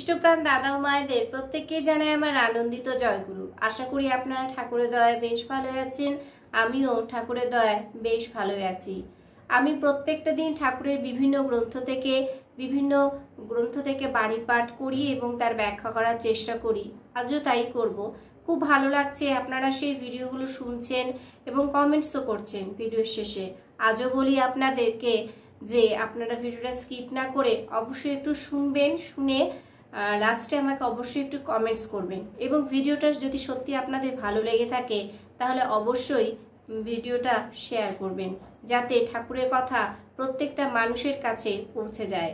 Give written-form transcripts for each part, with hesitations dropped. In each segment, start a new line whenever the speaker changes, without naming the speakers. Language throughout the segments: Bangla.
ইষ্টপ্রাণ দাদা ও মায়েদের প্রত্যেককে জানাই আমার আনন্দিত জয়গুরু। আশা করি আপনারা ঠাকুরের দয়ায় বেশ ভালো আছেন। আমিও ঠাকুরের দয়ায় বেশ ভালো আছি। আমি প্রত্যেকটা দিন ঠাকুরের বিভিন্ন গ্রন্থ থেকে বাণী পাঠ করি এবং তার ব্যাখ্যা করার চেষ্টা করি। আজও তাই করব। খুব ভালো লাগছে আপনারা সেই ভিডিওগুলো শুনছেন এবং কমেন্টসও করছেন ভিডিওর শেষে। আজও বলি আপনাদেরকে যে আপনারা ভিডিওটা স্কিপ না করে অবশ্যই একটু শুনবেন, শুনে লাস্টে আমাকে অবশ্যই একটু কমেন্টস করবেন এবং ভিডিওটা যদি সত্যি আপনাদের ভালো লেগে থাকে তাহলে অবশ্যই ভিডিওটা শেয়ার করবেন, যাতে ঠাকুরের কথা প্রত্যেকটা মানুষের কাছে পৌঁছে যায়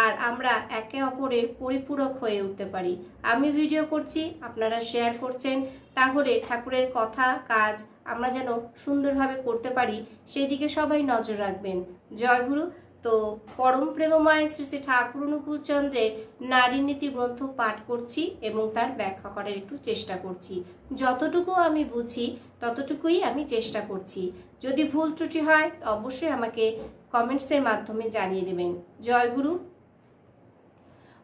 আর আমরা একে অপরের পরিপূরক হয়ে উঠতে পারি। আমি ভিডিও করছি, আপনারা শেয়ার করছেন, তাহলে ঠাকুরের কথা কাজ আমরা যেন সুন্দরভাবে করতে পারি সেই দিকে সবাই নজর রাখবেন। জয়গুরু। তো পরম প্রেমময় শ্রী শ্রী ঠাকুর অনুকূল চন্দ্রের নারী নীতি গ্রন্থ পাঠ করছি এবং তার ব্যাখ্যা করার একটু চেষ্টা করছি। যতটুকু আমি বুঝি ততটুকুই আমি চেষ্টা করছি। যদি ভুল ত্রুটি হয় অবশ্যই আমাকে কমেন্টসের মাধ্যমে জানিয়ে দেবেন। জয়গুরু।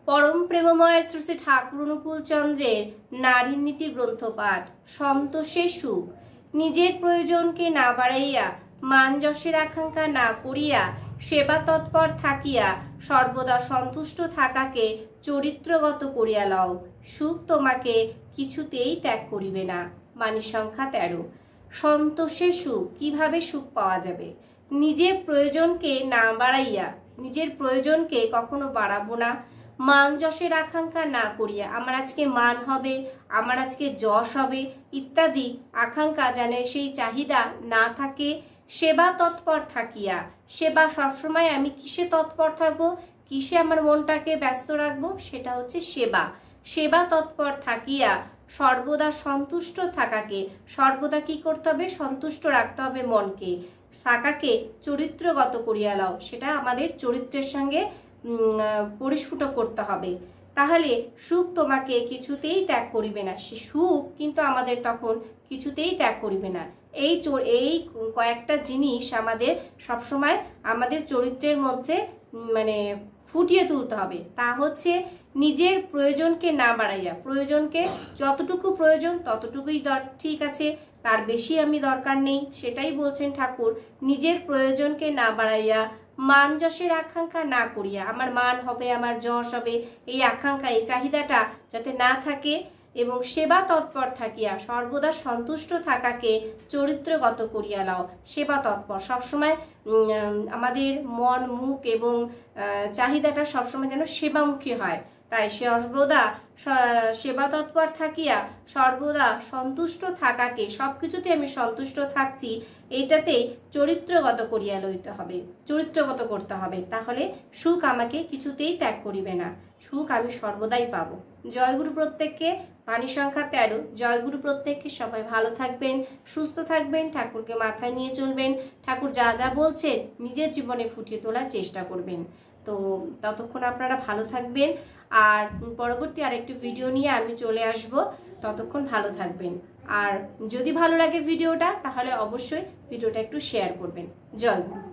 পরম প্রেমময় শ্রী শ্রী ঠাকুর অনুকূল চন্দ্রের নারী নীতি গ্রন্থ পাঠ। সন্তোষে সুখ। নিজের প্রয়োজনকে না বাড়াইয়া, মান যশের আকাঙ্ক্ষা না করিয়া, সেবা তৎপর থাকিয়া সর্বদা সন্তুষ্ট থাকাকে চরিত্রগত করিয়া লও। সুখ তোমাকে কিছুতেই ত্যাগ করিবে না। বাণী সংখ্যা 13। সন্তোষে সুখ। কিভাবে সুখ পাওয়া যাবে? নিজের প্রয়োজনকে না বাড়াইয়া, নিজের প্রয়োজনকে কখনো বাড়াবো না। মান যশের আকাঙ্ক্ষা না করিয়া, আমার আজকে মান হবে, আমার আজকে যশ হবে ইত্যাদি আকাঙ্ক্ষা যেন সেই চাহিদা না থাকে। সেবা তৎপর থাকিয়া, সেবা সবসময় আমি কিসে তৎপর থাকবো, কিসে আমার মনটাকে ব্যস্ত রাখবো, সেটা হচ্ছে সেবা। সেবা তৎপর থাকিয়া সর্বদা সন্তুষ্ট থাকাকে, সর্বদা কি করতে হবে? সন্তুষ্ট রাখতে হবে মনকে। থাকাকে চরিত্রগত করিয়া লও, সেটা আমাদের চরিত্রের সঙ্গে পরিস্ফুট করতে হবে। তাহলে সুখ তোমাকে কিছুতেই ত্যাগ করিবে না। সে সুখ কিন্তু আমাদের তখন কিছুতেই ত্যাগ করিবে না। এই কয়েকটা জিনিস আমাদের সবসময় আমাদের চরিত্রের মধ্যে ফুটিয়ে তুলতে হবে। তা হচ্ছে নিজের প্রয়োজনকে না বাড়াইয়া, প্রয়োজনকে যতটুকু প্রয়োজন ততটুকুই ঠিক আছে, তার বেশি আমি দরকার নেই, সেটাই বলছেন ঠাকুর। নিজের প্রয়োজনকে না বাড়াইয়া, মান যশের আকাঙ্ক্ষা না করিয়া, আমার মান হবে, আমার যশ হবে, এই আকাঙ্ক্ষা, এই চাহিদাটা যাতে না থাকে, এবং সেবা তৎপর থাকিয়া সর্বদা সন্তুষ্ট থাকাকে চরিত্রগত করিয়া লও। সেবা তৎপর সবসময় আমাদের মন, মুখ এবং চাহিদাটা সবসময় যেন সেবামুখী হয়। তাই সর্বদা সেবা তৎপর থাকিয়া সর্বদা সন্তুষ্ট থাকাকে, সবকিছুতে আমি সন্তুষ্ট থাকছি, এইটাতে চরিত্রগত করিয়া লইতে হবে, চরিত্রগত করতে হবে। তাহলে সুখ আমাকে কিছুতেই ত্যাগ করিবে না, সুখ আমি সর্বদাই পাবো। জয়গুরু প্রত্যেককে। বাণী সংখ্যা 13। জয়গুরু প্রত্যেককে। সবাই ভালো থাকবেন, সুস্থ থাকবেন, ঠাকুরকে মাথায় নিয়ে চলবেন, ঠাকুর যা যা বলছেন নিজের জীবনে ফুটিয়ে তোলার চেষ্টা করবেন। তো ততক্ষণ আপনারা ভালো থাকবেন, আর পরবর্তী আরেকটি ভিডিও নিয়ে আমি চলে আসব। ততক্ষণ ভালো থাকবেন, আর যদি ভালো লাগে ভিডিওটা তাহলে অবশ্যই ভিডিওটা একটু শেয়ার করবেন। জয় গুরু।